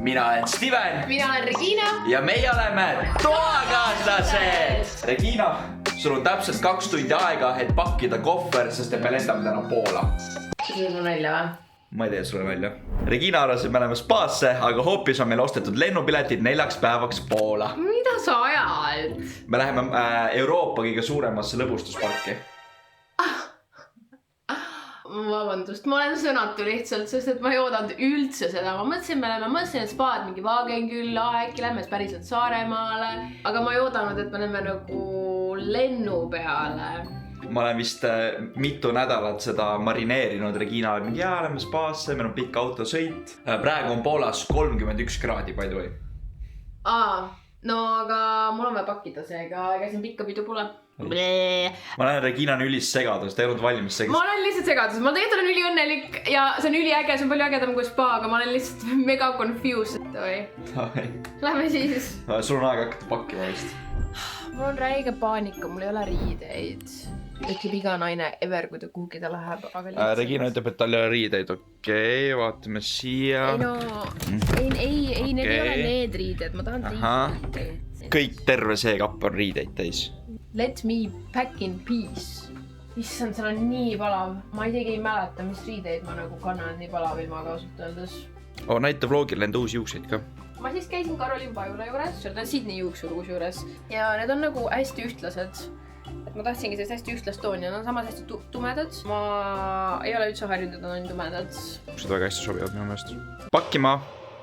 mina olen Steven. Mina olen Regina. Ja meie oleme toakaaslased. Regina, sul on täpselt 2 tundi aega, et pakkida kohver, sest me lendame täna Poola. See on välja või? Ma ei tee sulle välja. Regina arvas, et me oleme spaasse, aga hoopis on meil ostetud lennupiletid 4 päevaks Poola. Mida sa ajad? Me läheme Euroopa kõige suuremasse lõbustusparki. Vabandust, ma olen sõnatu lihtsalt, sest et ma ei oodanud üldse seda. Ma mõtlesin, et spaad mingi Vaagenkülla, äkki lähme päriselt Saaremaale. Aga ma ei oodanud, et me läheme nagu lennu peale. Ma olen vist mitu nädalat seda marineerinud. Regina oli mingi, jaa, lähme spaasse, meil on pikk autosõit. Praegu on Poolas 31 kraadi, by the way. No aga mul on vaja pakkida seega, ega siin pikka pidu pole. Ma näen, Regina on ülis segadus, ta ei olnud valmis segadus. Ma olen lihtsalt segadus, ma tegelikult olen üliõnnelik ja see on üliäge, see on palju ägedam kui spa, aga ma olen lihtsalt mega confused. Lähme siis. Sul on aeg hakata pakkima vist. Mul on räige paanika, mul ei ole riideid. Ütleb iga naine ever, kui ta kuhugi ta läheb. Regina ütleb, et tal ei ole riideid. Okei, vaatame siia. Ei, need ei ole need riided, ma tahan riideid. Kõik terve see kapp on riideid täis. Let me pack in peace. Issand, seal on nii palav. Ma isegi ei mäleta, mis riideid ma nagu kannan nii palav ilma kasutades. Näita vlogil enda uusi juukseid ka. Ma siis käisin Karolin Pajula juures, seal on Sydney juuksur juures. Ja need on nagu hästi ühtlased. Et ma tahtsingi sellist hästi ühtlast tooni, nad on samas hästi tumedad. Ma ei ole üldse harjunud, et nad on tumedad. Seda väga hästi sobivad minu meelest. Pakkima!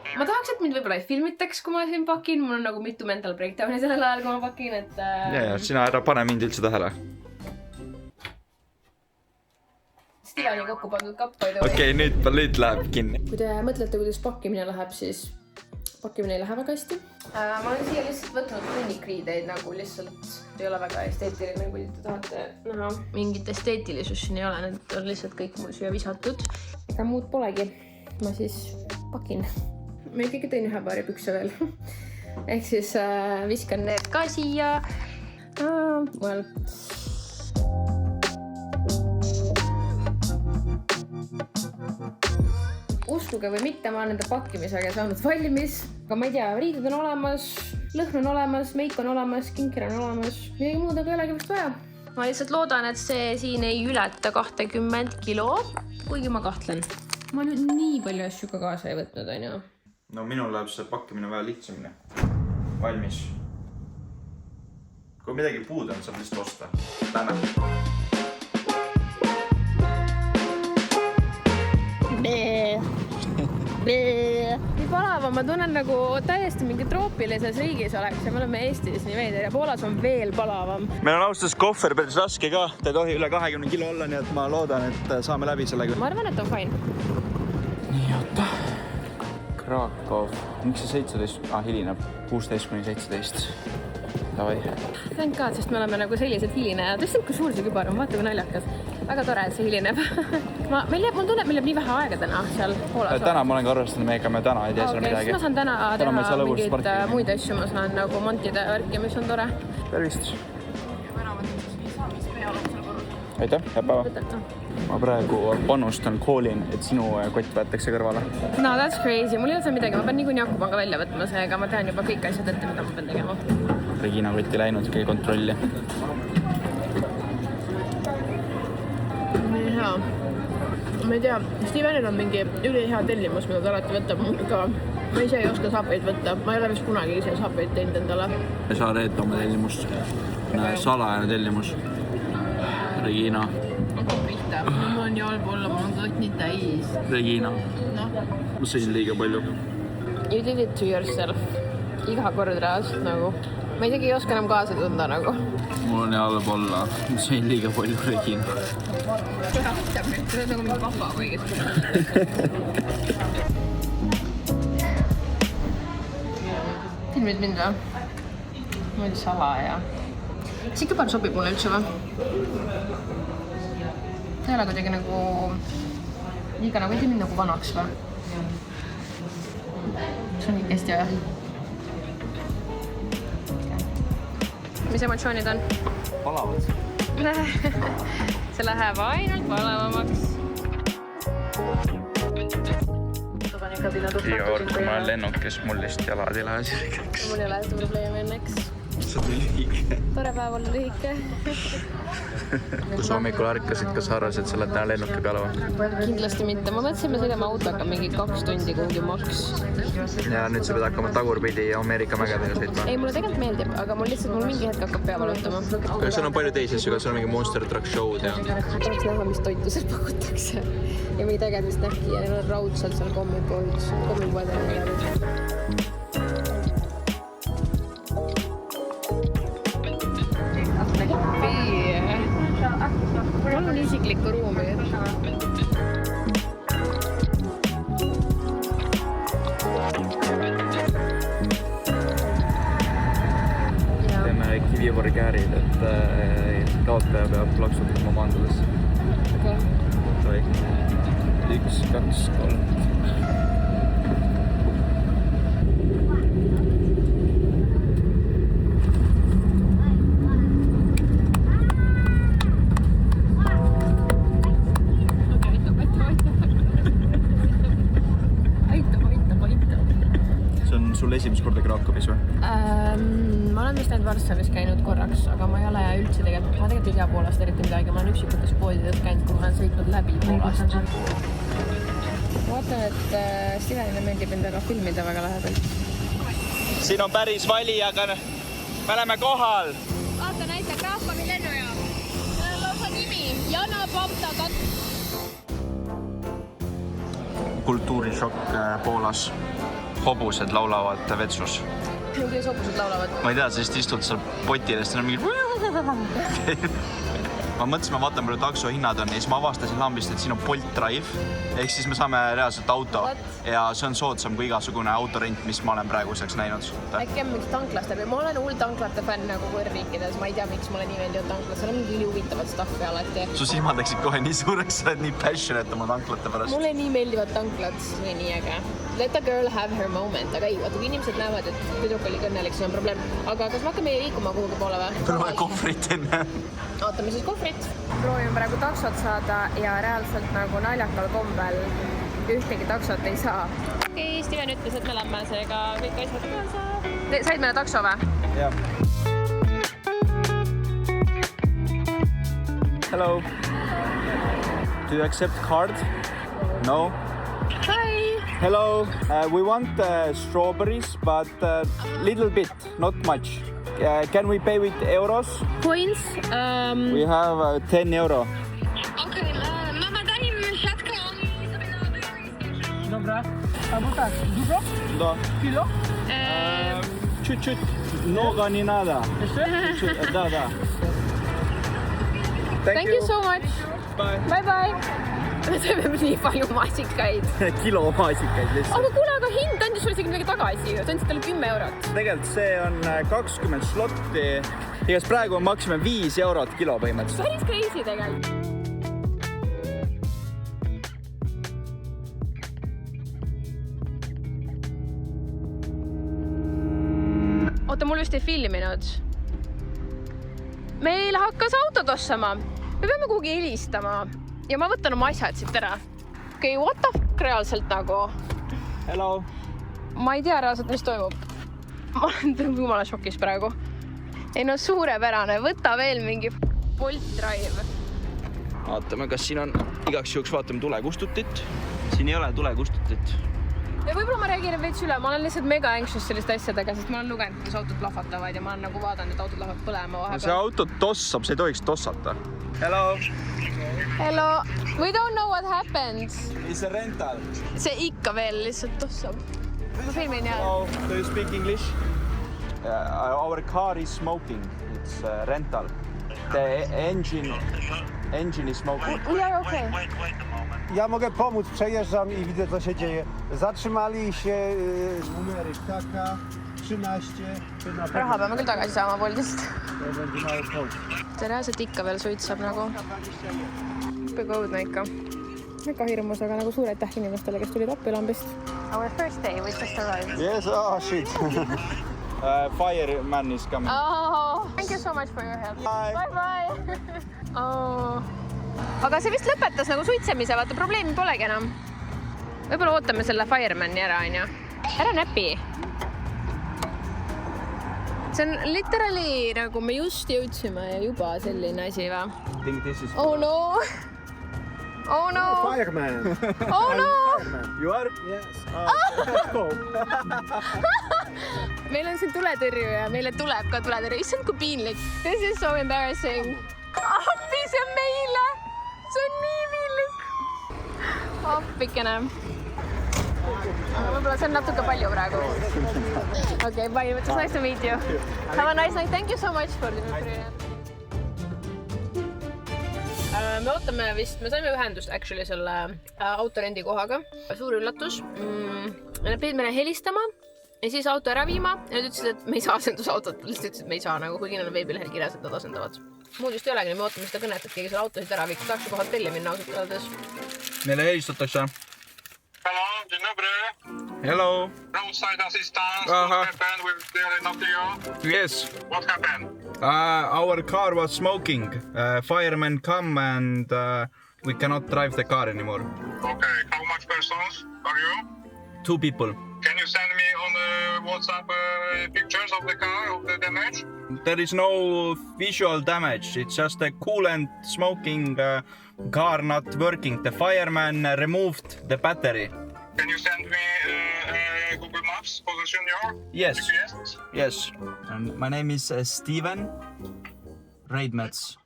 Ma tahaks, et mind võib-olla ei filmitaks, kui ma siin pakin. Mul on nagu mitu mental breakdowni sellel ajal, kui ma pakin, et... Ja, sina ära pane mind üldse tähele. Stilani kokku pandud kapp. Okei, nüüd läheb kinni. Kui te mõtlete, kuidas pakkimine läheb, siis pakkimine ei lähe väga hästi. Ma olen siia lihtsalt võtnud hunnikriideid, nagu lihtsalt ei ole väga esteetiline, kui te tahate näha. Mingit esteetilisus siin ei ole, need on lihtsalt kõik mul siia visatud. Ega muud polegi. Ma siis pakin. Ma ikkagi tõin ühe paari pükse veel. Ehk siis viskan need ka siia. Uskuge või mitte, ma olen enda pakkimisega saanud valmis. Aga ma ei tea, riided on olemas, lõhn on olemas, meik on olemas, kinker on olemas. Midagi muud aga ei olegi vist vaja. Ma lihtsalt loodan, et see siin ei ületa 20 kilo, kuigi ma kahtlen. Ma nüüd nii palju asju ka kaasa ei võtnud, on ju. No minul läheb see pakkimine väga lihtsamini. Valmis. Kui midagi puudu on, saab lihtsalt osta. Lähme. Nii palava, ma tunnen nagu täiesti mingi troopilises riigis oleks ja me oleme Eestis nii veider ja Poolas on veel palavam. Meil on austas kohver päris raske ka, ta ei tohi üle 20 kilo olla, nii et ma loodan, et saame läbi sellega. Ma arvan, et on fine. Nii, oota. Krakow. Miks see 17? Hilineb 16-17. Davai. Thank God, sest me oleme nagu sellised hilinejad. Tõstab, kui suur see kübar on, vaata kui naljakas. Väga tore, et see hilineb. Mul tunne, et meil jääb nii vähe aega täna seal Poolas. Täna ma olen ka arvestanud, meiega me täna ei tee seal midagi. Siis ma saan täna teha mingid muid asju, ma saan nagu montida värki, mis on tore. Tervist! Aitäh, hea päeva! Ma praegu panustan koolin, et sinu kott võetakse kõrvale. No that's crazy, mul ei ole seal midagi, ma pean niikuinii Akupanga välja võtma, seega ma tean juba kõik asjad ette, mida ma pean tegema. Regina kotti läinud kõige kontrolli. Nii hea. Ma ei tea, Stevenil on mingi ülihea tellimus, mida ta alati võtab, aga ma ise ei oska saapeid võtta. Ma ei ole vist kunagi ise saapeid teinud endale. Ei saa reeta oma tellimust. Salajane tellimus. Regina. Pihta. Mul on nii halb olla, mul on kõik nii täis. Regina. Ma sõin liiga palju. You did it to yourself. Iga kord reaalselt nagu. Ma isegi ei oska enam kaasa tunda nagu. Mul on nii halb olla. Ma sõin liiga palju, Regina. See on nagu mingi papa kõigest. Filmid mind või? Ma ei tea salaja. See kübar sobib mulle üldse või? Ta ei ole kuidagi nagu... Liiga nagu ei tee mind nagu vanaks või? See on ikka hästi hea. Mis emotsioonid on? Palavad. See läheb ainult palavamaks. iga kord, kui ma olen lennukis, mul lihtsalt jalad ei lähe sirgeks. Mul ei ole seda probleemi õnneks. Sa oled lühike. Tore päev olla lühike. Kui sa hommikul ärkasid, kas arvasid, et sa oled täna lennuki peale või? Kindlasti mitte. Ma mõtlesin, me sõidame autoga mingi 2 tundi kuhugi maks. Ja nüüd sa pead hakkama tagurpidi Ameerika mägedega sõitma. Ei, mulle tegelikult meeldib, aga mul lihtsalt mingi hetk hakkab pea valutama. Kas sul on palju teisi asju, kas sul on mingi Monster Truck show'd ja? Tahaks näha, mis toitu seal pakutakse. Ja mingi tegevist nähki ja neil on raudselt seal kommipoed ja midagi. Palun isiklikku ruumi. Teeme kivivorgäärid, et kaotaja peab plaksutama maandudesse. Okei. 1, 2, 3. Sul esimest korda Krakowis või? Ma olen vist näinud Varssavis käinud korraks, aga ma ei ole üldse ma tegelikult ei tea Poolast eriti midagi, ma olen üksikutes poodides käinud, kui ma olen sõitnud läbi Poolast. Ma vaatan, et Stevenile meeldib endaga filmida väga lähedalt. Siin on päris vali, aga me oleme kohal. Vaata näita Krakowi lennujaam. See on lausa nimi. Jana Pavta Kultuurishokk Poolas. Hobused laulavad vetsus. Kuidas hobused laulavad? Ma ei tea, sest istud seal potil ja siis on mingi... Ma mõtlesin, ma vaatan, palju takso hinnad on ja siis ma avastasin lambist, et siin on Bolt Drive. Ehk siis me saame reaalselt auto. Ja see on soodsam kui igasugune autorent, mis ma olen praeguseks näinud. Äkki on mingi tanklast läbi. Ma olen hull tanklate fänn nagu võõrriikides. Ma ei tea, miks mulle nii meeldivad tanklad. Seal on mingi huvitavad staffi alati. Su silmad läksid kohe nii suureks, sa oled nii passionate oma tanklate pärast. Mulle nii meeldivad tanklad. See on nii äge. Let a girl have her moment. Aga ei, vaata, kui inimesed näevad, et tüdruk oli õnnelik, see on probleem. Aga kas me hakkame liikuma kuhugi poole või? Meil on vaja kohvrit enne. Ootame siis kohvrit. Proovime praegu taksot saada ja reaalselt nagu naljakal kombel ühtegi taksot ei saa. Okei, Steven ütles, et me lämme seega kõik asjad kaasa. Said meile takso või? Jah. Hello. Do you accept card? No? Hi. Hello. We want strawberries, but little bit, not much. Can we pay with euros? Coins? We have 10 euro. Okej, mama daj mi siatkę. Dobra. A bo tak, dużo? Да. Kilo? Чуть-чуть. Много не надо. Jeszcze? Да. Thank you so much. Bye. Bye. Me teeme nii palju maasikaid. Kilo maasikaid lihtsalt. Aga kuule, aga hind andis sulle isegi midagi tagasi. Ta andis talle 10 eurot. Tegelikult see on 20 slotti. Igast praegu maksime 5 eurot kilo põhimõtteliselt. Päris crazy tegelikult. Oota, mul vist ei filminud. Meil hakkas auto tossama. Me peame kuhugi helistama. Ja ma võtan oma asjad siit ära. Okei, what the fuck reaalselt nagu? Hello. Ma ei tea reaalselt, mis toimub. Ma olen jumala šokis praegu. Ei no suurepärane, võta veel mingi Bolt Drive. Vaatame, kas siin on igaks juhuks vaatame tulekustutit. Siin ei ole tulekustutit. Ja võib-olla ma reageerin veits üle. Ma olen lihtsalt mega anxious selliste asjadega, sest ma olen lugenud, kuidas autod lahvatavad ja ma olen nagu vaadanud, et autod lahvad põlema vahepeal. See auto tossab, see ei tohiks tossata. Hello. Hello. We don't know what happened. It's a rental. See ikka veel lihtsalt tossab. Ma filmin ja... Hello. Do you speak English? Our car is smoking. It's rental. The engine is smoking. Yeah, okay. Ja mogę pomóc, przejeżdżam i widzę, co się dzieje. Zatrzymali się numery taka, 13, to na Raha peame küll tagasi saama Boltist. to będzie mały Polski. See reaalselt ikka veel suitsab nagu. Peaaegu õudne ikka. Väga hirmus, aga nagu suur aitäh inimestele, kes tulid appi lambist. Our first day, we just arrived. Yes, oh shit. Fireman is coming. Oh, thank you so much for your help. Bye. Bye. Oh. Aga see vist lõpetas nagu suitsemise, vaata probleemi polegi enam. Võib-olla ootame selle Firemani ära, onju. Ära näpi. See on literally nagu me just jõudsime ja juba selline asi va. Oh no! Oh no! Fireman! Oh no! You are? Yes. Meil on siin tuletõrjuja, meile tuleb ka tuletõrjuja. Issand, kui piinlik. This is so embarrassing. Appi, see on meile! See on nii piinlik! Appikene. Võib-olla see on natuke palju praegu. Okay, bye. It was nice to meet you. Have a nice night. Thank you so much for the me ootame vist, me saime ühendust actually selle autorendi kohaga. Suur üllatus. Nad pidid meile helistama ja siis auto ära viima ja nad ütlesid, et me ei saa asendusautot. Lihtsalt ütlesid, et me ei saa, nagu kuigi nad on veebilehel kirjas, et nad asendavad. Muud just ei olegi, me ootame seda kõnet, et keegi selle autosid ära viiks. Tahaks juba hotelli minna ausalt öeldes. Meile helistatakse. Hello, dzień dobry. Hello. Roadside assistance. What happened with the Renato? Yes. What happened? Our car was smoking. Firemen come and we cannot drive the car anymore. Okay, how much persons are you? 2 people. Can you send me on WhatsApp pictures of the car, of the damage? There is no visual damage. It's just a coolant smoking car not working. The fireman removed the battery. Can you send me Google Maps position your? Yes. GPS? Yes. And my name is Steven Reidmets.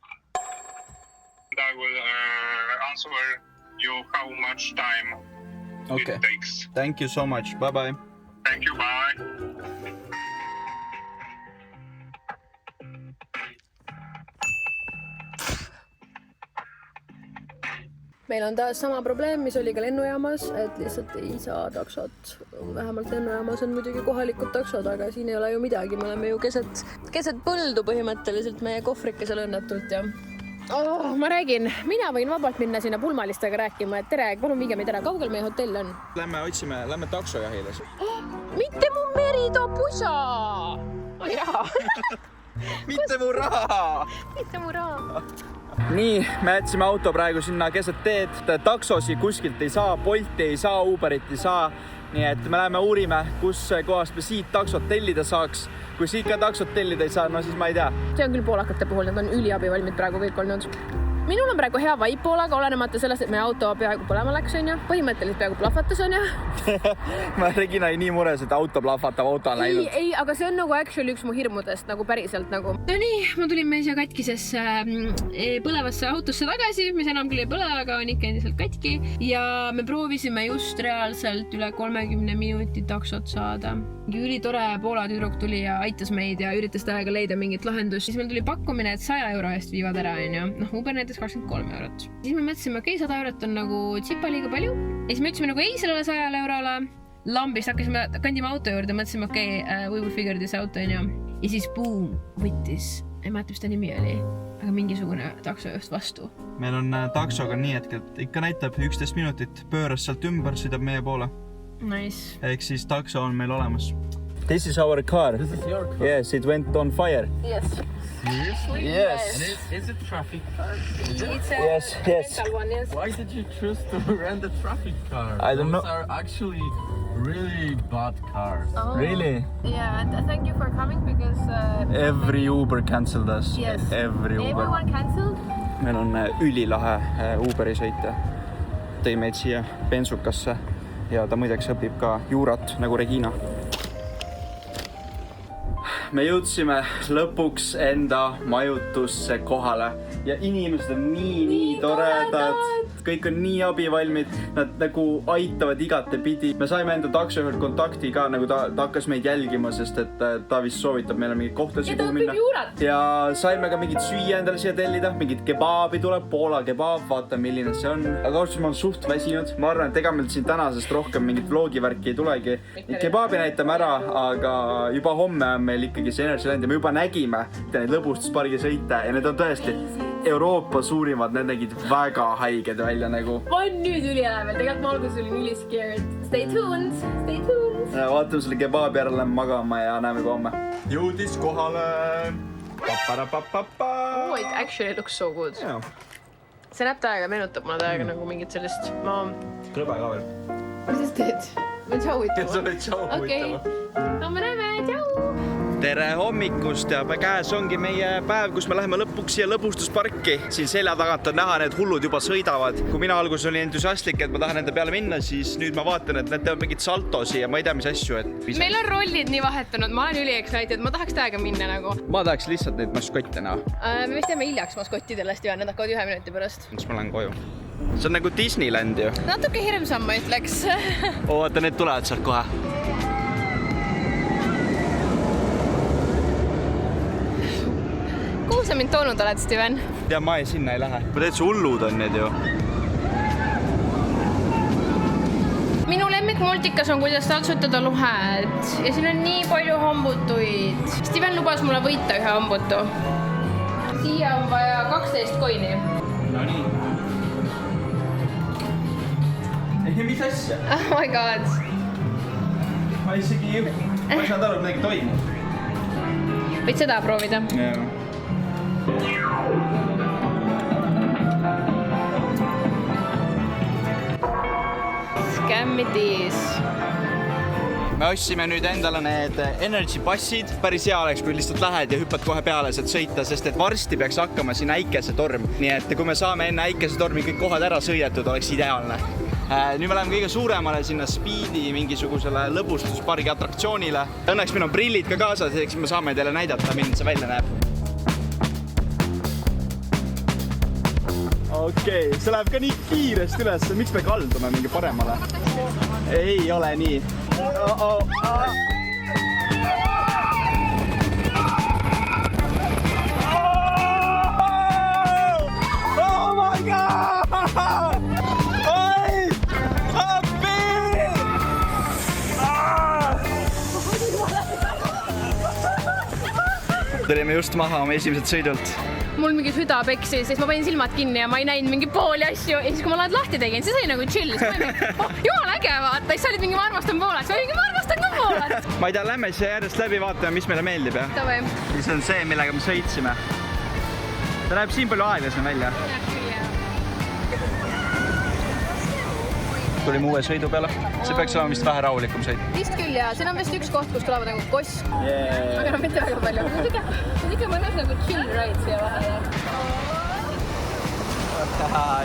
I will answer you how much time Okay. it takes. Thank you so much. Bye-bye. Thank you, bye. Meil on taas sama probleem, mis oli ka lennujaamas, et lihtsalt ei saa taksot. Vähemalt lennujaamas on muidugi kohalikud taksod, aga siin ei ole ju midagi. Me oleme ju keset põldu põhimõtteliselt meie kohvrikesel õnnetult ja... ma räägin, mina võin vabalt minna sinna pulmalistega rääkima, et tere, palun viige meid ära, kaugel meie hotell on? Lähme taksojahile. Mitte mu meridopusa! Oi raha! Mitte mu raha! Mitte mu raha! Nii, me jätsime auto praegu sinna keset teed. Taksosi kuskilt ei saa, Bolti ei saa, Uberit ei saa. Nii et me läheme uurime, kus kohast me siit taksot tellida saaks. Kui siit ka taksot tellida ei saa, no siis ma ei tea. See on küll poolakate puhul, nad on üliabivalmid praegu kõik olnud. Minul on praegu hea vibe Poolaga, olenemata sellest, et meie auto peaaegu põlema läks, on ju. Põhimõtteliselt peaaegu plahvatas, on ju. Ma Regina ei nii mures, et auto plahvatab, auto on läinud. Ei, aga see on nagu actually üks mu hirmudest, nagu päriselt nagu. No nii, ma tulin meil siia katkisesse põlevasse autosse tagasi, mis enam küll ei põle, aga on ikka endiselt katki. Ja me proovisime just reaalselt üle 30 minuti taksot saada. Üli tore Poola tüdruk tuli ja aitas meid ja üritas tähega leida mingit lahendust. Siis meil tuli pakkumine, et 100 euro eest viivad ära, on ju. Noh, Uber näiteks 23 eurot. Siis me mõtlesime, okei, 100 eurot on nagu tsipa liiga palju. Ja siis me ütlesime nagu ei sellele 100 eurole. Lambist hakkasime kandima auto juurde, mõtlesime, okei, we will figure this out, on ju. Ja siis boom, võttis. Ei mäleta, mis ta nimi oli, aga mingisugune takso just vastu. Meil on taksoga nii hetkel, ikka näitab 11 minutit, pööras sealt ümber, sõidab meie poole. Nice. Ehk siis takso on meil olemas. This is our car. This is your car? Yes, it went on fire. Yes. Seriously? Yes. And is it traffic car? It's a Yes. rental one, yes. Why did you choose to rent a traffic car? I don't know. Those are actually really bad cars. Oh. Really? Yeah, and thank you for coming because... Every Uber cancelled us. Yes. Every Uber. Everyone cancelled? Meil on ülilahe Uberi sõita. Tõi meid siia bensukasse ja ta muideks õpib ka juurat nagu Regina. Me jõudsime lõpuks enda majutusse kohale ja inimesed on nii toredad. Kõik on nii abivalmid, nad nagu aitavad igatepidi. Me saime enda taksojuhilt kontakti ka, nagu ta hakkas meid jälgima, sest et ta vist soovitab meile mingit kohtasid kuhu minna. Ja saime ka mingit süüa endale siia tellida, mingit kebaabi tuleb, Poola kebaab, vaata milline see on. Aga ausalt, ma olen suht väsinud. Ma arvan, et ega meil siin tänasest rohkem mingit vlogivärki ei tulegi. Kebaabi näitame ära, aga juba homme on meil ikkagi see Energyland ja me juba nägime neid lõbustuspargi sõite ja need on tõesti Euroopa suurimad, need nägid väga haiged välja nagu. Ma on nüüd üliälevel, tegelikult ma alguses olin üli scared. Stay tuned, stay tuned. Vaatame selle kebaabi ära, lähme magama ja näeme juba homme. Jõudis kohale. Oh, it actually looks so good. Yeah. See näeb täiega, meenutab mulle täiega nagu mingit sellist... Krõbe ka veel. Mis sa teed? Ma tšau ütlema. sa oled tšau Okei. Homme näeme, tšau! Tere hommikust ja käes ongi meie päev, kus me läheme lõpuks siia lõbustusparki. Siin selja tagant on näha, need hullud juba sõidavad. Kui mina alguses olin entusiastlik, et ma tahan nende peale minna, siis nüüd ma vaatan, et need teevad mingit saltosi ja ma ei tea, mis asju. Meil on rollid nii vahetunud, ma olen üliexcited, ma tahaks täiega minna nagu. Ma tahaks lihtsalt neid maskotte näha. Me vist jääme hiljaks maskottidest ja need hakkavad 1 minuti pärast. Siis ma lähen koju. See on nagu Disneyland ju. Natuke hirmsam, ma ütleks. Oota, need tulevad sealt kohe. Kuhu sa mind toonud oled, Steven? Ja ma sinna ei lähe. Ma täitsa hullud on need ju. Minu lemmikmultikas on, kuidas taltsutada luhed. Ja siin on nii palju hambutuid. Steven lubas mulle võita 1 hambutu. Siia on vaja 12 koini. No nii. Ei, mis asja? Oh my god. Ma isegi ei saanud aru, et midagi toimub. Võid seda proovida? Jaa. Skämmitis. Me ostsime nüüd endale need energy passid. Päris hea oleks, kui lihtsalt lähed ja hüppad kohe peale sealt sõita, sest et varsti peaks hakkama siin äikesetorm. Nii et kui me saame enne äikesetormi kõik kohad ära sõidetud, oleks ideaalne. Nüüd me läheme kõige suuremale sinna Speedi mingisugusele lõbustuspargi atraktsioonile. Õnneks meil on prillid ka kaasas, eks me saame teile näidata, milline see välja näeb. Okei, see läheb ka nii kiiresti üles. Miks me kaldume mingi paremale? Ei ole nii. Oh my god! Oi! Appi! Tulime just maha oma esimesed sõidult. Mul mingi süda peksis, siis ma panin silmad kinni ja ma ei näinud mingi pooli asju. Ja siis kui ma laad lahti tegin, siis oli nagu chill. Jumala äge vaata, siis sa olid mingi ma armastan Poolat. Ma mingi ma armastan ka Poolat. Ma ei tea, lähme siia järjest läbi vaatame, mis meile meeldib. Tavai. Siis on see, millega me sõitsime. Ta näeb siin palju aeglasem välja. Tulime uue sõidu peale. See peaks olema vist vähe rahulikum sõit. Vist küll ja siin on vist üks koht, kus tulevad nagu kosk. Aga no mitte väga palju. See on ikka mõnus nagu chill ride siia vahele.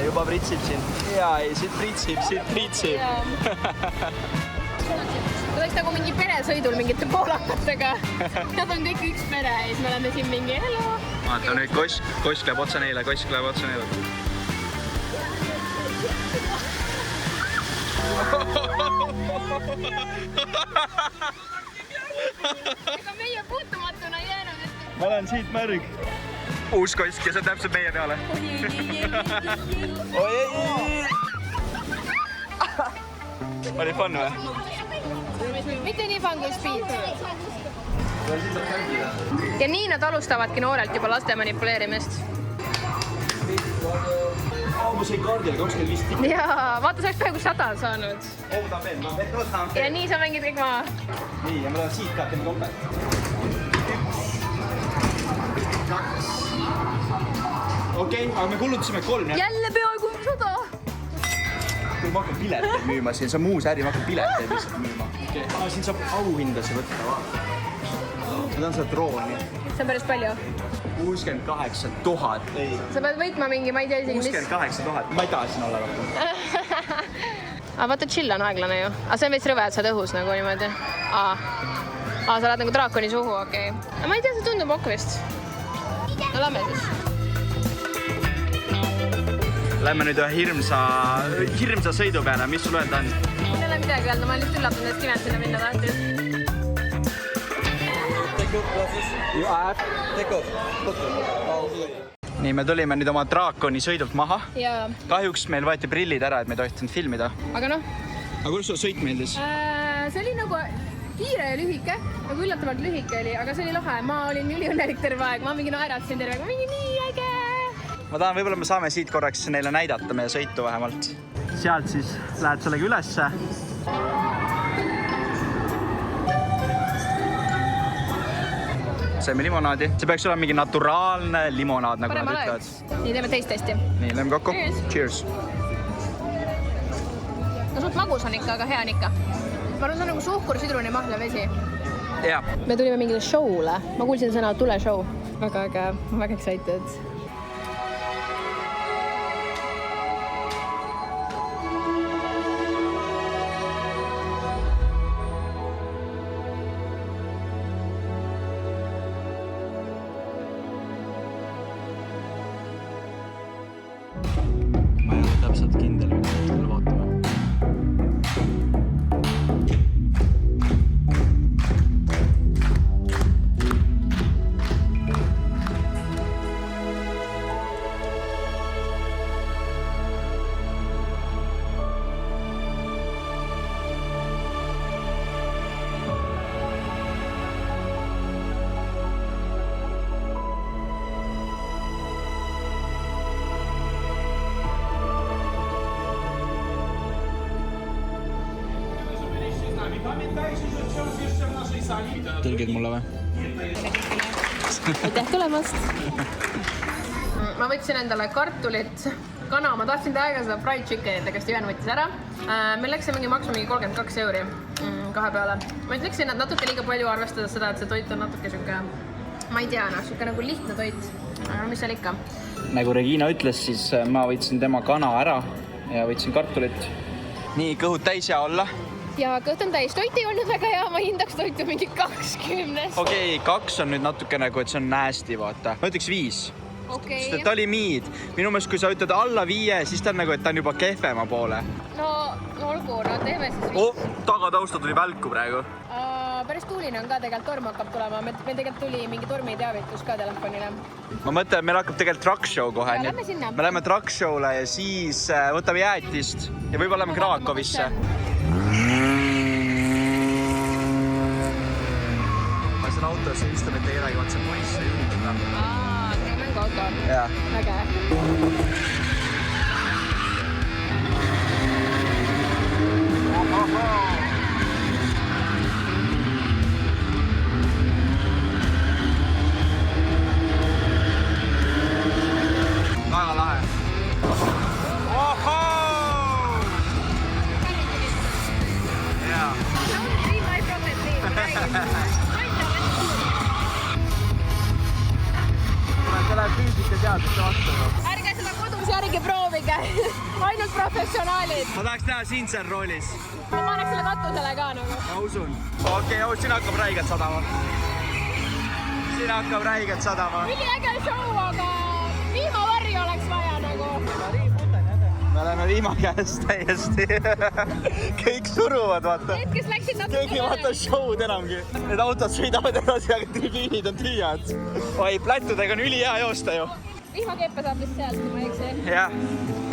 Juba pritsib siin. Jaa, ei, siit pritsib. See oleks nagu mingi peresõidul mingite poolakatega. Nad on kõik üks pere ja siis me oleme siin mingi hello. Vaata nüüd kosk läheb otsa neile. Ega meie puutumatuna jäänud, et... Ma olen siit märg. Uus kosk ja see on täpselt meie peale. Oli fun või? Mitte nii fun kui Speed. Ja nii nad alustavadki noorelt juba laste manipuleerimist. Ma sõin kaardile 25 tikki. Jaa, vaata, see oleks peaaegu 100 saanud. Oodan veel. Ja nii sa mängid kõik maha. Nii, ja ma tahan siit ka teeme topelt. Okei, aga me kulutasime 3, jah? Jälle peaaegu 100. Kui ma hakkan pileteid müüma siin, see on muus äri, ma hakkan pileteid lihtsalt müüma. Siin saab auhindasi võtta, vaata. Ma tahan seda drooni. See on päris palju. 68 000. Ei. Sa pead võitma mingi, ma ei tea isegi, 68 000. Ma ei taha siin olla rohkem. Aga vaata, chill on aeglane ju. Aga see on veits rõve, et sa oled õhus nagu niimoodi. Sa oled nagu draakoni suhu, okei. Aga ma ei tea, see tundub ok vist. No lähme siis. Lähme nüüd ühe hirmsa sõidu peale. Mis sul öelda on? Mul ei ole midagi öelda, ma olen lihtsalt üllatunud, et Steven sinna minna tahtis. Nii, me tulime nüüd oma draakoni sõidult maha. Ja... Kahjuks meil võeti prillid ära, et me ei tohtinud filmida. Aga noh. Aga kuidas sulle sõit meeldis? See oli nagu kiire ja lühike. Nagu üllatavalt lühike oli, aga see oli lahe. Ma olin üliõnnelik terve aeg. Ma mingi naeratasin terve aeg. Ma mingi nii äge. Ma tahan, võib-olla me saame siit korraks neile näidata meie sõitu vähemalt. Sealt siis lähed sellega ülesse. Saime limonaadi. See peaks olema mingi naturaalne limonaad, nagu nad ütlevad. Nii, teeme teist testi. Nii, lähme kokku. Cheers. Cheers. No suht magus on ikka, aga hea on ikka. Ma arvan, see on nagu suhkur, sidruni, mahla, vesi. Jaa. Me tulime mingile show'le. Ma kuulsin sõna tule show. Väga äge, väga excited. Ma ei ole täpselt kindel, mida teile vaatame. Tõlgid mulle või? Aitäh tulemast! Ma võtsin endale kartulit, kana, ma tahtsin täiega seda fried chickenit, aga Steven võttis ära. Meil läks see mingi maksu mingi 32 euri kahe peale. Ma ütleksin, et natuke liiga palju arvestades seda, et see toit on natuke siuke, ma ei tea, siuke nagu lihtne toit. Aga mis seal ikka? Nagu Regina ütles, siis ma võtsin tema kana ära ja võtsin kartulit. Nii, kõhud täis ja olla. Ja kõht on täis, toit ei olnud väga hea, ma hindaks toitu mingi 20. Okei, 2 on nüüd natuke nagu, et see on nasty, vaata. Ma ütleks 5. Okei. Sest et ta oli miid. Minu meelest, kui sa ütled alla 5, siis ta on nagu, et ta on juba kehvema poole. No olgu, no teeme siis 5. Tagatausta tuli välku praegu. Päris tuuline on ka, tegelikult torm hakkab tulema. Meil tegelikult tuli mingi tormiteavitus ka telefonile. Ma mõtlen, meil hakkab tegelikult truck show kohe. Ja, lähme sinna. Me läheme truck show'le ja siis võtame jäätist ja võib-olla lähme Krakowisse. Ma saan autos ja istun, et ei kedagi vaatse poisse juhtuda. Teeme mängu auto. Jaa. Väga. Väga lahe. Ohoo! Jaa. See läheb füüsikateaduse vastu. Ärge seda kodus järgi proovige. Ainult professionaalid. Ma tahaks näha sind seal roolis. Ma paneks selle katusele ka nagu. Ma usun. Okei, siin hakkab räigelt sadama. Siin hakkab räigelt sadama. Üliäge show, aga viimavarri oleks vaja nagu. Me oleme viima käest täiesti. Kõik suruvad, vaata. Need, kes läksid natuke Keegi vaata show'd enamgi. Need autod sõidavad edasi, aga tribüünid on tühjad. Oi, plättudega on ülihea joosta ju. Vihmakeepe saab vist sealt, kui ma ei eksi. Jah,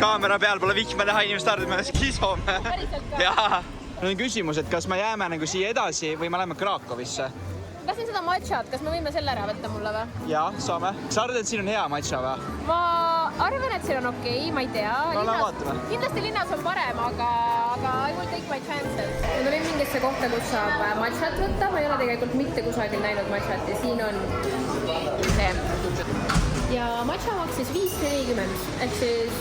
kaamera peal pole vihma näha, inimesed arvavad, et me skisome. Päriselt ka? Jaa. Nüüd on küsimus, et kas me jääme nagu siia edasi või me läheme Krakowisse? Tahtsin seda matšat, kas me võime selle ära võtta mulle või? Jaa, saame. Sa arvad, et siin on hea matša või? Ma arvan, et siin on okei, ma ei tea. No lähme vaatame. Kindlasti linnas on parem, aga I will take my chances. Ma tulin mingisse kohta, kus saab matšat võtta. Ma ei ole tegelikult mitte kusagil näinud matšat ja siin on see. Ja matša maksis 5,40. Ehk siis,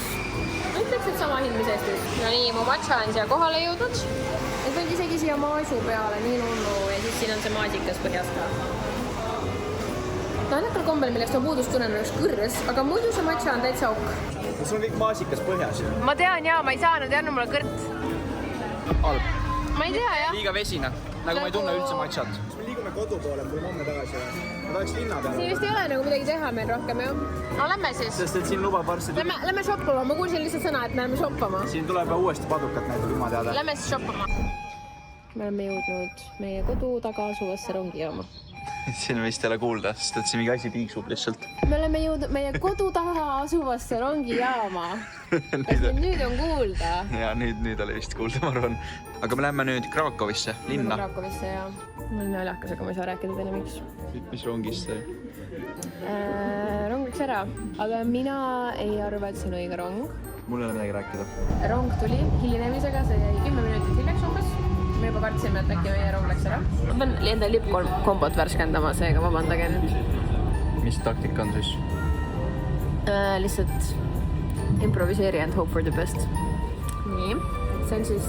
ma ütleks, et sama hind, mis Eestis. No nii, mu matša on siia kohale jõudnud. Ja tulnud isegi siia maasu peale, nii nunnu. Ja siis siin on see maasikas põhjas ka. Naljakal kombel, millest ma puudust tunnen, on üks kõrres, aga muidu see matša on täitsa ok. Sul on kõik maasikas põhjas ju. Ma tean jaa, ma ei saa, nad ei anna mulle kõrt. Halb. Ma ei tea jah. Liiga vesine. Nagu ma ei tunne üldse matšat. Kas me liigume kodu poole, kui homme tagasi või? Ma tahaks linna peale. Siin vist ei ole nagu midagi teha meil rohkem jah. No lähme siis. Sest et siin lubab varsti... Lähme shoppama, ma kuulsin lihtsalt sõna, et me lähme shoppama. Siin tuleb uuesti padukat näitab ilma teada. Lähme siis shoppama. Me oleme jõudnud meie kodu taga asuvasse rongijaama. Siin vist ei ole kuulda, sest et siin mingi asi piiksub lihtsalt. Me oleme jõudnud meie kodu taga asuvasse rongijaama. Kas nüüd on kuulda? Ja nüüd oli vist kuulda, ma arvan. Aga me läheme nüüd Krakowisse, linna. Krakowisse ja ma olen naljakas, aga ma ei saa rääkida teile miks. Mis rongist see? Rong läks ära, aga mina ei arva, et see on õige rong. Mul ei ole midagi rääkida. Rong tuli hilinemisega, see jäi 10 minutit hiljaks umbes. Me juba kartsime, et äkki meie rong läks ära. Ma pean enda lippkombot värskendama, seega vabandage nüüd. Mis taktika on siis? Lihtsalt improviseeri and hope for the best. Nii. see on siis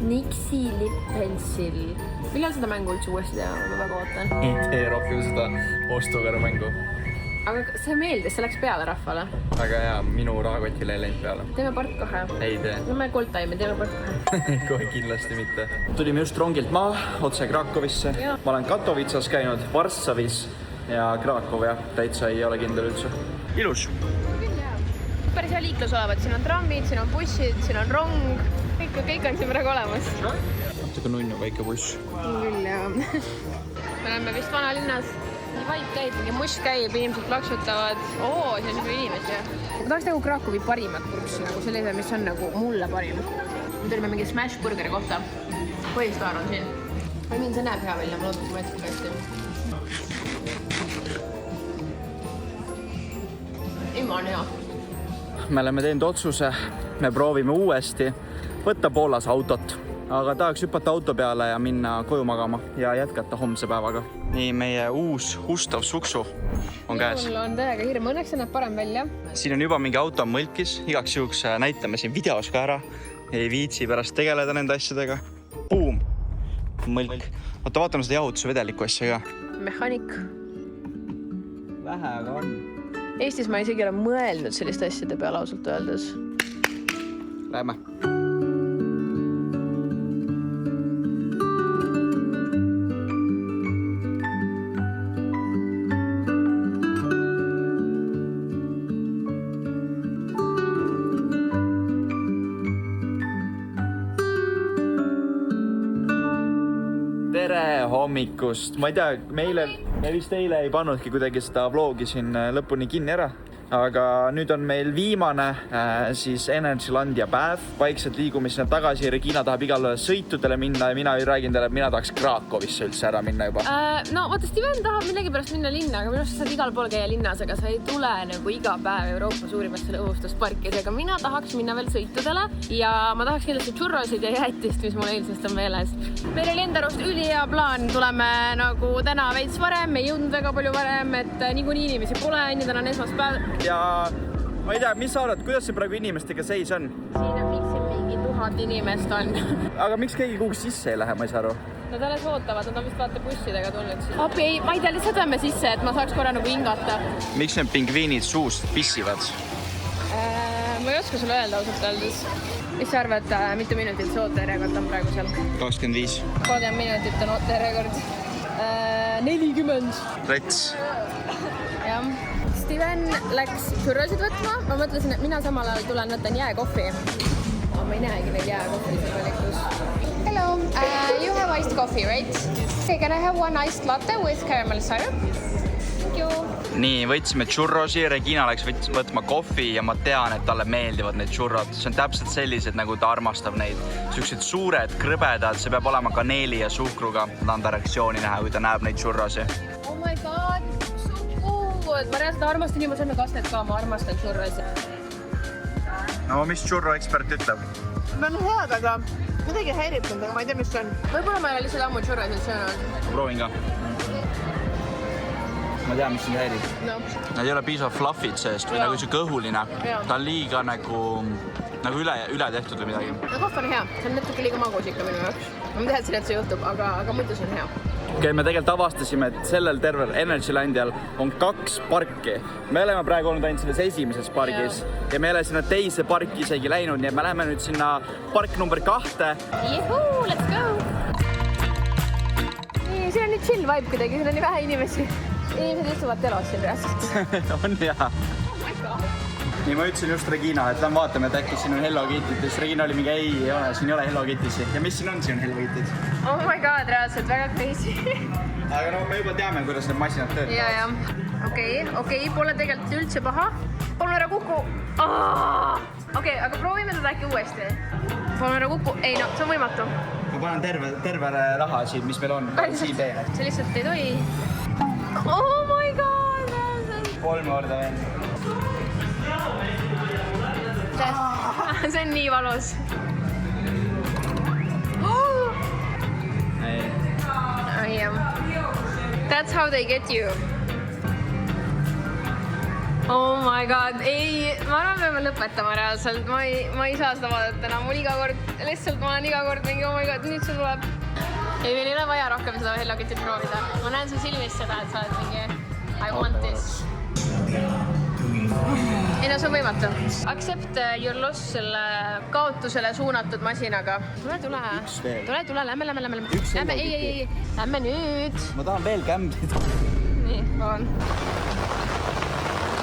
Nixi Lip Pencil. Millal seda mängu üldse uuesti teha? Ma väga ootan. Ei tee rohkem seda ostukäru mängu. Aga see meeldis, see läks peale rahvale. Väga hea, minu rahakotile ei läinud peale. Teeme part 2. Ei tee. No me Goldtime'i teeme part 2. Kohe kindlasti mitte. Tulime just rongilt maa, otse Krakowisse. Ma olen Katowicas käinud, Varssavis ja Krakow jah, täitsa ei ole kindel üldse. Ilus. Päris hea liiklus olevat, siin on trammid, siin on bussid, siin on rong. Kõik on siin praegu olemas. Natuke nunnu väike buss. Küll jah. Me oleme vist vanalinnas. Nii vaip käib, mingi mush käib, inimesed plaksutavad. Oo, see on nii inimesi. Ma tahaks nagu Krakowi parimat kurssi, nagu sellise, mis on nagu mulle parim. Me tulime mingi Smash Burgeri kohta. Põhjustaar on siin. Ma mind see näeb hea välja, ma loodan, et ma jätsin hästi. Ilma on hea. Me oleme teinud otsuse, me proovime uuesti võtta Poolas autot. Aga tahaks hüpata auto peale ja minna koju magama ja jätkata homse päevaga. Nii, meie uus Hustav Suksu on käes. Mul on täiega hirm, õnneks see näeb parem välja. Siin on juba mingi auto mõlkis, igaks juhuks näitame siin videos ka ära. Ei viitsi pärast tegeleda nende asjadega. Boom! Mõlk. Oota, vaatame seda jahutusvedelikku asja ka. Mehaanik. Vähe, aga on. Eestis ma isegi olen mõelnud selliste asjade peale ausalt öeldes. Lähme. Tere hommikust! Ma ei tea, me vist eile ei pannudki kuidagi seda vlogi siin lõpuni kinni ära. Aga nüüd on meil viimane siis Energylandia päev. Vaikselt liigume sinna tagasi. Regina tahab igale sõitudele minna ja mina räägin teile, et mina tahaks Krakowisse üldse ära minna juba. No vaata, Steven tahab millegipärast minna linna, aga minu arust saad igal pool käia linnas, aga sa ei tule nagu iga päev Euroopa suurimasse õhustusparkis. Aga mina tahaks minna veel sõitudele ja ma tahaks kindlasti churrosid ja jäätist, mis mul eilsest on meeles. Meil oli enda arust ülihea plaan. Tuleme nagu täna veits varem, ei jõudnud väga palju varem, et niikuinii inimesi pole, täna on esmaspäev. Ja ma ei tea, mis sa arvad, kuidas see praegu inimestega seis on? Siin on miks mingi 1000 inimest on. Aga miks keegi kuhugi sisse ei lähe, ma ei saa aru? Nad alles ootavad, nad on vist vaata bussidega tulnud siin. Appi, ma ei tea, lihtsalt lähme sisse, et ma saaks korra nagu hingata. Miks need pingviinid suust pissivad? Ma ei oska sulle öelda ausalt öeldes. Mis sa arvad, mitu minutit see ootajärjekord on praegu seal? 25. 30 minutit on ootajärjekord. 40. Rets. Jah. Steven läks churrosid võtma. Ma mõtlesin, et mina samal ajal tulen võtan jääkohvi. Aga ma ei näegi neid jääkohvi seal valikus. Hello, you have iced coffee, right? Okay, can I have one iced latte with caramel syrup? Thank you. Nii, võtsime churrosi, Regina läks võtma kohvi ja ma tean, et talle meeldivad need churrod. See on täpselt sellised, nagu ta armastab neid. Siuksed suured, krõbedad, see peab olema kaneeli ja suhkruga. Ma tahan ta reaktsiooni näha, kui ta näeb neid churrosi. Oh my god, ma reaalselt armastan juba sõnne kastet ka, ma armastan churrosi. No, mis churro ekspert ütleb? Ma on head, aga midagi häiritud, aga ma ei tea, mis see on. Võib-olla ma ei ole lihtsalt ammu churrosid söönud. Proovin ka. Ma tean, mis sind häirib. No. Nad ei ole piisavalt fluffid seest või nagu see kõhuline. Ta on liiga nagu üle tehtud või midagi. No kohv on hea, see on natuke liiga magus ikka minu jaoks. Ma teadsin, et see juhtub, aga muidu see on hea. Okay, me tegelikult avastasime, et sellel tervel Energylandial on 2 parki. Me oleme praegu olnud ainult selles esimeses pargis ja me ei ole sinna teise parki isegi läinud, nii et me läheme nüüd sinna park number 2. Juhuu, let's go! Nii, siin on nüüd chill vibe kuidagi, siin on nii vähe inimesi. Inimesed istuvad telos siin reaalselt. On hea. Oh my god. Nii ma ütlesin just Regina, et lähen vaatame, et äkki siin on Hello Kittyt. Regina oli mingi ei ole, siin ei ole Hello Kittysi. Ja mis siin on Hello Kittyt? Oh my god, reaalselt väga crazy. Aga no me juba teame, kuidas need masinad töötavad. Ja. Okei, pole tegelikult üldse paha. Palun ära kuku. Okei, aga proovime teda äkki uuesti. Palun ära kuku. Ei no, see on võimatu. Ma panen terve raha siin, mis meil on. See lihtsalt ei tohi. Oh my god. 3 korda veel. See on nii valus. That's how they get you. Oh my god, ei, ma arvan, peame lõpetama reaalselt, ma ei saa seda vaadata enam, mul iga kord, lihtsalt ma olen iga kord mingi, oh my god, nüüd see tuleb. Ei, meil ei ole vaja rohkem seda Hello Kittyt proovida. Ma näen su silmist seda, et sa oled mingi I want this. Ei no, see on võimatu. Accept your loss selle kaotusele suunatud masinaga. Tule. Lämme. Ei, lämme nüüd. Ma tahan veel kämbida. Nii, on.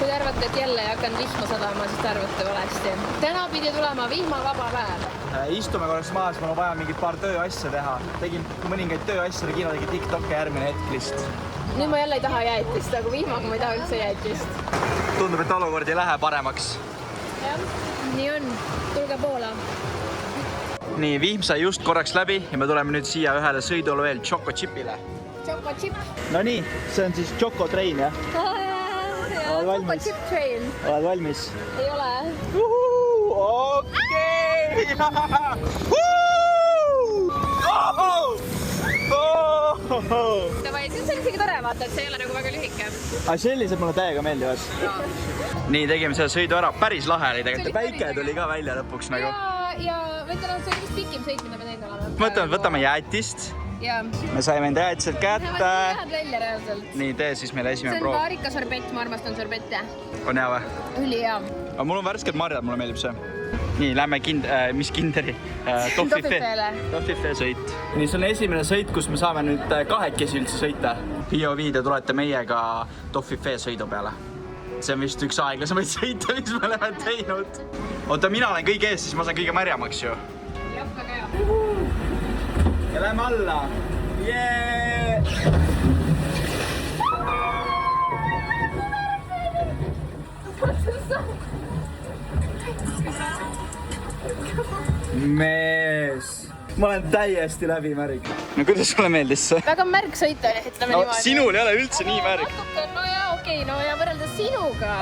Kui te arvate, et jälle ei hakanud vihma sadama, siis te arvate valesti. Täna pidi tulema vihmavaba päev. Istume korraks maas, mul on vaja mingi paar tööasja teha. Tegin mõningaid tööasja, Regina tegi TikTok'i järgmine hetk lihtsalt. Nüüd ma jälle ei taha jäätist, aga vihmaga ma ei taha üldse jäätist. Tundub, et olukord ei lähe paremaks. Jah, nii on. Tulge Poola. Nii, vihm sai just korraks läbi ja me tuleme nüüd siia ühele sõidule veel Choco Chipile. Choco Chip. No nii, see on siis Choco Train, jah? Oled valmis? Choco Chip Train. Oled valmis? Ei ole. Okei! Davai, see on isegi tore vaata, et see ei ole nagu väga lühike. Aga sellised mulle täiega meeldivad. Nii, tegime selle sõidu ära. Päris lahe oli tegelikult. Päike tuli ka välja lõpuks nagu. Ja võtame, see oli vist pikim sõit, mida me teinud oleme. Mõtleme, võtame jäätist. Me saime enda jäätised kätte. Läheb välja reaalselt. Nii, tee siis meile esimene See on proov. vaarika sorbett, ma armastan sorbette. On hea või? Üli hea. Aga mul on värsked marjad, mulle meeldib see. Nii, lähme mis kinderi? Toffifee sõit. Nii, see on esimene sõit, kus me saame nüüd kahekesi üldse sõita. POV, te tulete meiega Toffifee sõidu peale. See on vist üks aeglasemaid sõite, mis me oleme teinud. Oota, mina olen kõige ees, siis ma saan kõige märjamaks ju. Jah, väga hea. Ja lähme alla. Jee! Mees! Ma olen täiesti läbi märg. No kuidas sulle meeldis see? Väga märg sõita, ütleme niimoodi. Sinul ei ole üldse nii märg. No jaa, okei, no ja võrreldes sinuga.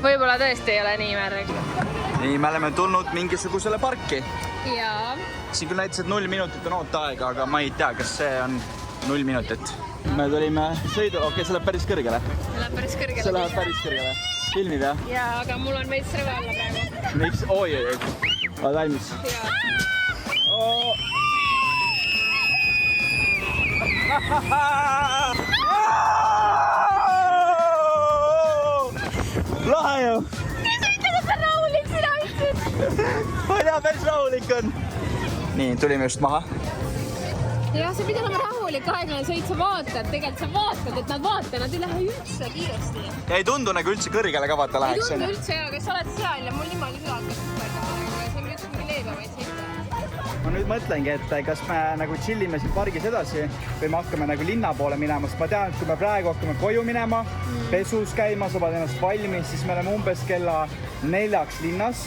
Võib-olla tõesti ei ole nii märg. Nii, me oleme tulnud mingisugusele parki. Jaa. Siin küll näitas, et 0 minutit on ooteaega, aga ma ei tea, kas see on 0 minutit. Me tulime sõidu, okei, see läheb päris kõrgele. See läheb päris kõrgele. See läheb päris kõrgele. Filmid, jah? Jaa, aga mul on veits rõve alla praegu. Miks? Oi. Oled valmis? Jaa. Lahe ju! Nii sõita, et on rahulik, sina ütlesid. Ma ei tea, päris rahulik on. Nii, tulime just maha. Jah, see pidi olema rahulik, aeglane sõit, sa vaatad, tegelikult sa vaatad, et nad vaatavad, nad ei lähe üldse kiiresti. Ja ei tundu nagu üldse kõrgele ka vaata läheks. Ei tundu üldse hea, aga sa oled seal ja mul niimoodi seda hakkas mõelda, aga see on üks mingi leebemaid sõita. Ma nüüd mõtlengi, et kas me nagu chillime siin pargis edasi või me hakkame nagu linna poole minema, sest ma tean, et kui me praegu hakkame koju minema, pesus käima, sa pead ennast valmis, siis me oleme umbes kella 4 linnas.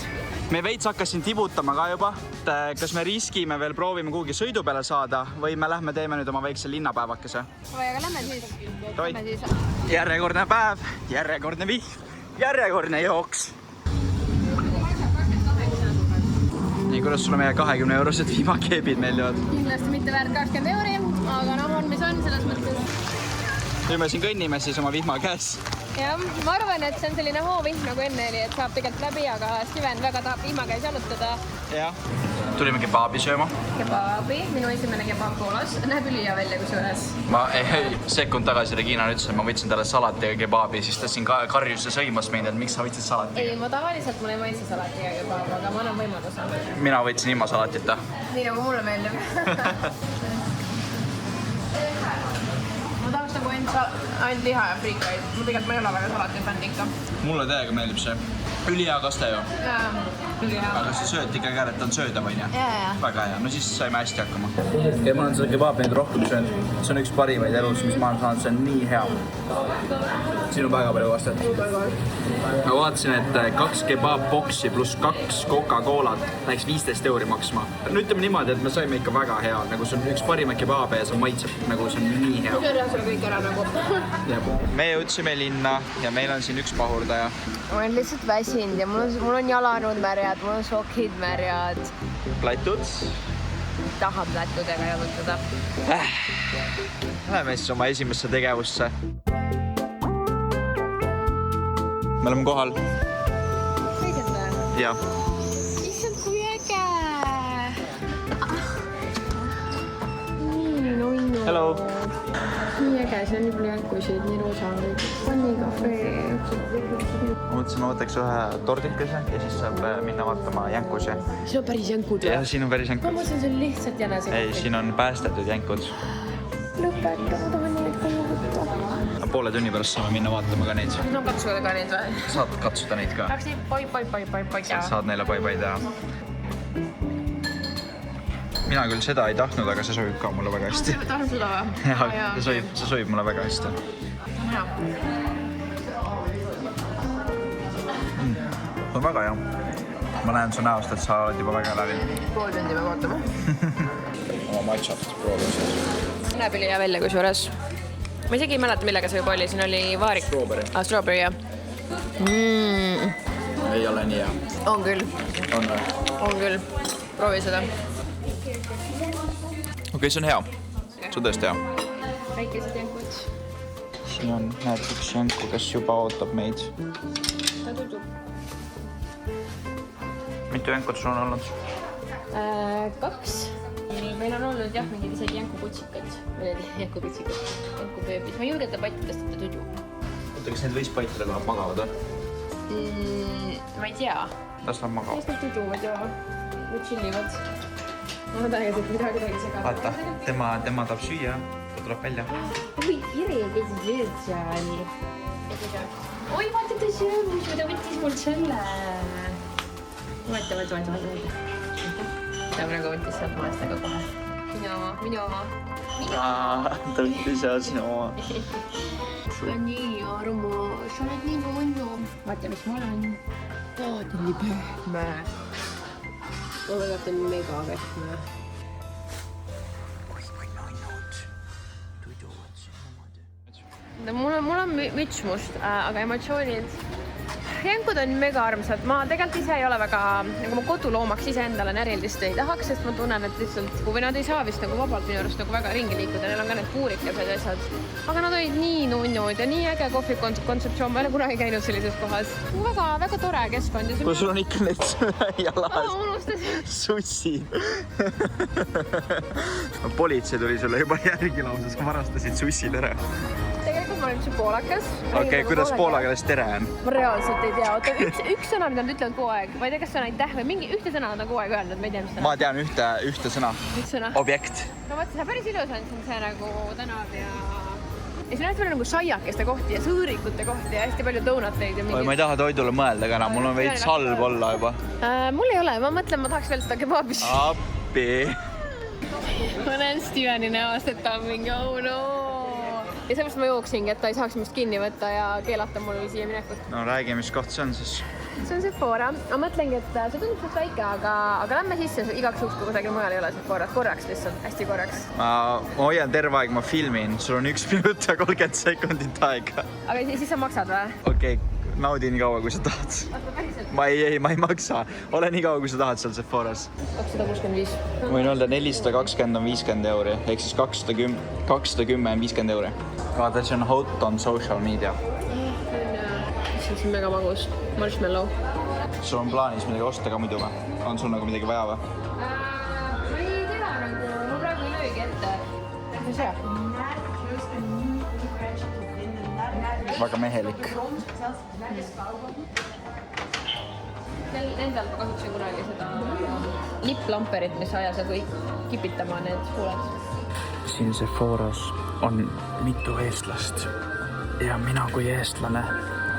Me veits hakkas siin tibutama ka juba, et kas me riskime veel proovime kuhugi sõidu peale saada või me lähme teeme nüüd oma väikse linnapäevakese. Oi, aga lähme siis. Järjekordne päev, järjekordne vihm, järjekordne jooks. Nii, kuidas sulle meie 20-eurosed vihmakeebid meeldivad? Kindlasti mitte väärt 20 euri, aga no on, mis on selles mõttes. Nüüd me siin kõnnime siis oma vihma käes. Jah, ma arvan, et see on selline hoovihm nagu enne oli, et saab tegelikult läbi, aga Steven väga tahab vihma käes jalutada. Jah. Tulime kebaabi sööma. Kebaabi, minu esimene kebaab Poolas. Näeb ülihea välja kusjuures. Ma sekund tagasi Regina ütles, et ma võtsin talle salatiga kebaabi, siis ta siin karjus ja sõimas meid, et miks sa võtsid salatiga? Ei, ma tavaliselt mul ei maitse salatiga kebaab, aga ma annan võimaluse. Mina võtsin ilma salatita. Nii nagu mulle meeldib. Ma tahaks nagu ainult liha ja friikaid. Ma tegelikult ma ei ole väga salati fänn ikka. Mulle täiega meeldib see. Ülihea kaste ju. Jaa, ülihea. Aga sa sööd ikkagi ära, et ta on söödav, on ju? Jaa. Väga hea. No siis saime hästi hakkama. Ja ma olen seda kebaabi nüüd rohkem söönud. See on üks parimaid elus, mis ma olen saanud. See on nii hea. Siin on väga palju kastet. Ma vaatasin, et 2 kebaab-boksi pluss 2 Coca-Colat läks 15 euri maksma. No ütleme niimoodi, et me saime ikka väga hea. Nagu see on üks parimaid kebaabe ja see maitseb. Nagu see on nii hea. Ma söön selle kõik ära nagu. Me jõudsime linna ja meil on siin üks pahurdaja. Ma olen lihtsalt väsinud ja mul on jalanud märjad, mul on sokid märjad. Platud. Tahab lättudega jalutada. Läheme siis oma esimesse tegevusse. me oleme kohal. Õiged või? Jah. Issand, kui äge! Nii nunnu. Hello. Nii äge, see on nii palju jänkusid, nii roosa on kõik. Vannikafee. Ma mõtlesin, ma võtaks ühe tordikese ja siis saab minna vaatama jänkusi. See on päris jänkud Ja siin on päris Ma jänkud. mõtlesin, see on lihtsalt jänese. Ei, siin on päästetud jänkud. Lõpeta, ma tahan neid kuulata. Poole tunni pärast saame minna vaatama ka neid. No katsuda ka neid või? Saad katsuda neid ka. Tahaks nii poi teha. Saad neile pai teha. Mina küll seda ei tahtnud, aga see sobib ka mulle väga hästi. Tahan seda või? Ja, see sobib mulle väga hästi. Hea. On väga hea. Ma näen su näost, et sa oled juba väga läbi. Pool tundi me vaatame. Oma matšat proovisin. Näeb üli hea välja kui suures. Ma isegi ei mäleta, millega see juba oli. Siin oli vaarik. Strawberry. Strawberry, jah. Ei ole nii hea. On küll. On või? On küll. Proovi seda. Okei, see on hea. See on tõesti hea. Väikesed jänkud. Siin on näed üks jänku, kes juba ootab meid. Ta tutub. Mitu jänkut sul on olnud? 2. Meil on olnud jah, mingid isegi jänkukutsikat. Või need jänkukutsikat. Jänkubeebis. Ma ei julgeta pattidest, et ta tudu. Oota, kas need võis paitile läheb magavad või? Ma ei tea. Las nad magavad. Kas nad tuduvad ja või chillivad? Ma tahan ka midagi segada. Vaata, tema tahab süüa. Ta tuleb välja. Oi, Ire, kes sööd seal? Oi, vaata, ta sööb, ta võttis mul selle. Vaata. Ta praegu võttis sealt maast, aga kohe. Minu oma. Ta võttis ja sinu oma. Sa oled nii armas, sa oled nii nunnu. Vaata, mis ma olen. Ta on nii pehme. Ma väga ta on mega pehme. Mul on müts must, aga emotsioonid. Jängud on mega armsad. Ma tegelikult ise ei ole väga, nagu ma koduloomaks ise endale närilist ei tahaks, sest ma tunnen, et lihtsalt, kui nad ei saa vist nagu vabalt minu arust nagu väga ringi liikuda, neil on ka need puurikesed ja asjad. Aga nad olid nii nunnud ja nii äge kohvikontseptsioon, ma ei ole kunagi käinud sellises kohas. Väga tore keskkond. Kui sul on ikka need jalas unustasin. sussid. Politsei tuli sulle juba järgi lausa, sa varastasid sussid ära. Tegelikult ma olen üldse poolakas. Okei, kuidas poola keeles tere on? Ma reaalselt ei tea. Oota, üks sõna, mida nad ütlevad kogu aeg. Ma ei tea, kas see on aitäh või mingi ühte sõna nad on kogu aeg öelnud. Ma ei tea, mis sõna. Ma tean ühte sõna. Mis sõna? Objekt. No vaata, see on päris ilus on see nagu tänav ja siin on nagu saiakeste kohti ja sõõrikute kohti ja hästi palju donuteid ja Ma ei taha toidule mõelda ka enam, mul on veits halb olla juba. Mul ei ole, ma mõtlen, ma tahaks veel seda kebabis. Appi. Ma näen Steveni näost, et ta on mingi oh no. Ja sellepärast ma jooksingi, et ta ei saaks minust kinni võtta ja keelata mul siia minekut. No räägi, mis koht see on siis? See on Sephora. Ma mõtlengi, et see tundub suht väike, aga lähme sisse igaks juhuks, kui kusagil mujal ei ole Sephorat. Korraks lihtsalt, hästi korraks. Ma hoian terve aeg, ma filmin. Sul on 1 minut ja 30 sekundit aega. Aga siis sa maksad või? Okei, naudi nii kaua, kui sa tahad. Ma ei maksa. Ole nii kaua, kui sa tahad seal Sephoras. 265. Võin öelda 420 on 50 euri, ehk siis 210 on 50 euri. Vaata, see on hot on social media. See on mega magus. Marshmallow. Sul on plaanis midagi osta ka muidu või? On sul nagu midagi vaja või? Ma ei tea, nagu ma praegu ei löögi ette. Mis see? Väga mehelik. Endal ma kasutasin kunagi seda lipplamperit, mis ajas nagu kipitama need huuled. Siin Sephoras on mitu eestlast ja mina kui eestlane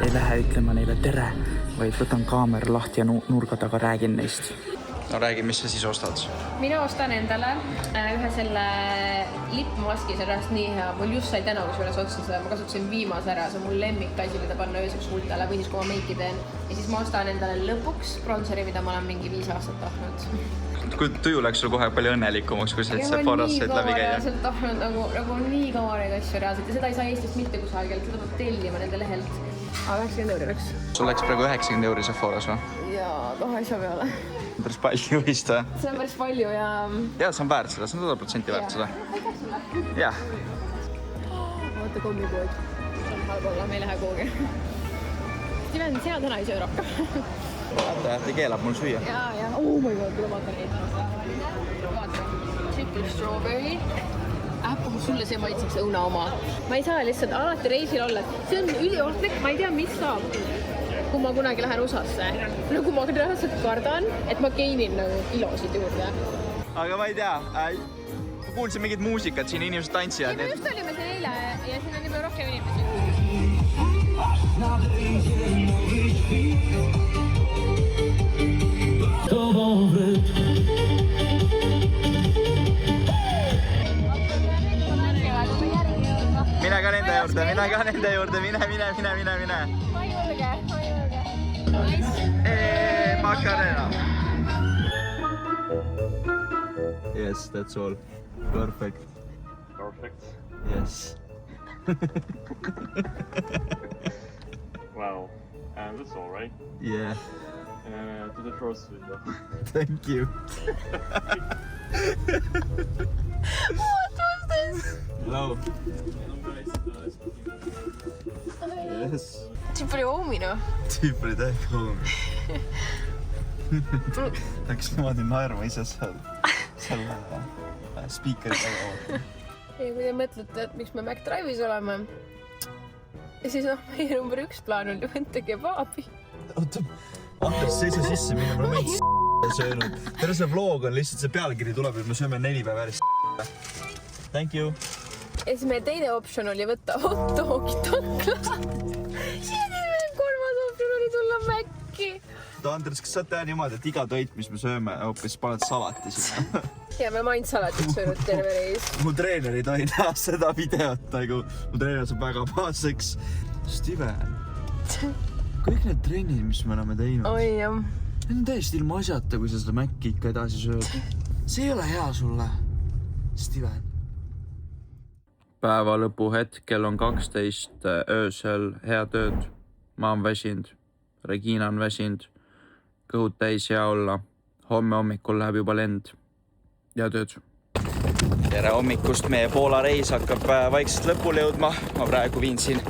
ei lähe ütlema neile tere, vaid võtan kaamera lahti ja nurga taga räägin neist. No räägi, mis sa siis ostad? Mina ostan endale ühe selle lippmaski, see on rahast nii hea. Mul just sai täna kusjuures otsa seda, ma kasutasin viimase ära, see on mul lemmikasi, mida panna ööseks huultele või siis kui ma meiki teen. Ja siis ma ostan endale lõpuks bronzeri, mida ma olen mingi 5 aastat tahtnud. Kui tuju läks sul kohe palju õnnelikumaks, kui sa Sephoras said läbi käia? Ma olen tahtnud nagu nii kaua neid asju reaalselt ja seda ei saa Eestist mitte kusagil, seda peab tellima nende lehelt. Aga 90 euri läks. Sul läks praegu 90 euri Sephoras või? Jaa, 2 asja peale. Päris palju vist või? See on päris palju ja... Jaa, see on väärt seda, see on 100% väärt seda. Jah. Vaata kommipood. See on halb olla, me ei lähe kuhugi. Steven, sina täna ei söö rohkem. Vaata, ta keelab mul süüa. ja. Oh my god, tule vaata neid. Vaata. Triple strawberry. Sulle see maitseks õuna oma. Ma ei saa lihtsalt alati reisil olla. See on üliohtlik, ma ei tea, mis saab. Kui ma kunagi lähen USA-sse. Nagu ma reaalselt kardan, et ma geinin nagu kilosid juurde. Aga ma ei tea. Ma kuulsin mingit muusikat, siin inimesed tantsivad. Me just olime siin eile ja siin on juba rohkem inimesi. Mine ka nende juurde, mine. Ma julge. Macarena. Yes, that's all. Perfect. Yes. Wow. And that's all right. Yeah. To the first window. Thank you. What was this? Hello. Yes. Siin pole oomino. Tüüp oli täiega hoom. Läks niimoodi naerma ise seal spiikeri taga. Ja kui te mõtlete, et miks me McDrive'is oleme, siis meie number 1 plaan on ju võtta kebaabi. Oota, Anders, seisa sisse, mine me oleme söönud. Terve see vlog on lihtsalt, see pealkiri tuleb, et me sööme 4 päeva järjest. Thank you. Ja siis meie teine optsioon oli võtta hot dogi tankla. Ja meie 3. optsioon oli tulla Mäkki. Andres, kas saad teha niimoodi, et iga toit, mis me sööme, hoopis paned salati sinna? Ja me oleme ainult salatit söönud terve reis. Mu treener ei tohi näha seda videot, nagu mu treener saab väga pahaseks. Steven, kõik need trennid, mis me oleme teinud, Oi jah. need on täiesti ilma asjata, kui sa seda Mäkki ikka edasi sööd. See ei ole hea sulle, Steven. Päeva lõpu hetkel on 12 öösel, head ööd. Ma on väsinud, Regina on väsinud, kõhud täis hea olla. Homme hommikul läheb juba lend. Ja tööd. Tere hommikust, meie Poola reis hakkab vaikselt lõpule jõudma. Ma praegu viin siin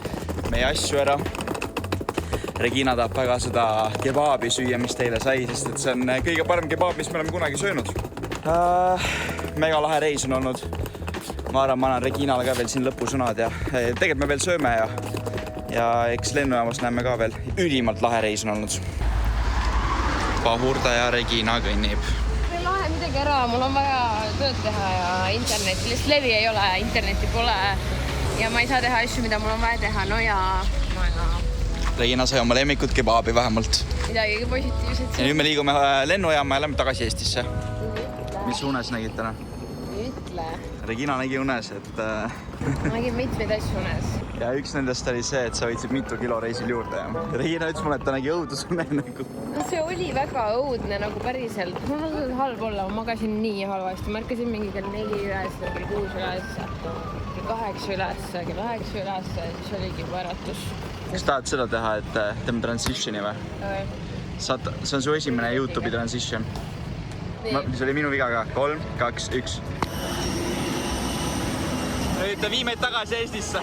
meie asju ära. Regina tahab väga seda kebaabi süüa, mis teile sai, sest et see on kõige parem kebaab, mis me oleme kunagi söönud. Mega lahe reis on olnud. Ma arvan, ma annan Reginale ka veel siin lõpusõnad ja tegelikult me veel sööme ja eks lennujaamas näeme ka veel. Ülimalt lahe reis on olnud. Pahurda ja Regina kõnnib. Ei lahe midagi ära, mul on vaja tööd teha ja internetti, lihtsalt levi ei ole, internetti pole ja ma ei saa teha asju, mida mul on vaja teha, no ja Regina sai oma lemmikut kebaabi vähemalt. Midagi positiivset. Ja nüüd me liigume lennujaama ja lähme tagasi Eestisse. Mis unes nägid täna? Ütle. Regina nägi unes, et... Ma nägin mitmeid asju unes. Ja üks nendest oli see, et sa võitsid mitu kilo reisil juurde. Ja Regina ütles mulle, et ta nägi õudusune nagu. No see oli väga õudne nagu päriselt. Mul on halb olla, ma magasin nii halvasti. Ma ärkasin mingi kell 4 üles, kell 6 üles, kell 8 üles, kell 9 üles ja siis oligi juba äratus. Kas tahad seda teha, et teeme transitioni või? See on su esimene YouTube'i transition. Mis oli minu viga ka. 3, 2, 1. Nüüd ta vii meid tagasi Eestisse.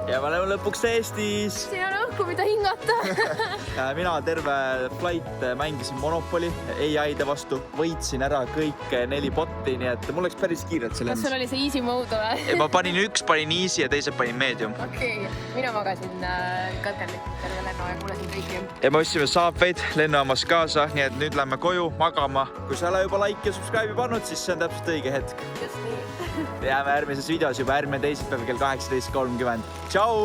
Ja me oleme lõpuks Eestis. Siin on õhku, mida hingata. Mina terve flight mängisin Monopoly AI-de vastu. Võitsin ära kõik 4 botti, nii et mul läks päris kiirelt see lens. Kas sul oli see easy mode või? Ma panin easy ja teised panin medium. Okei, mina magasin katkendlikult terve lennu ja kuulasin kõiki. Ja me ostsime saapveid lennujaamas kaasa, nii et nüüd lähme koju magama. Kui sa ei ole juba like ja subscribe'i pannud, siis see on täpselt õige hetk. Just nii. Jääme järgmises videos juba järgmine teisipäev kell 18:30. Tšau!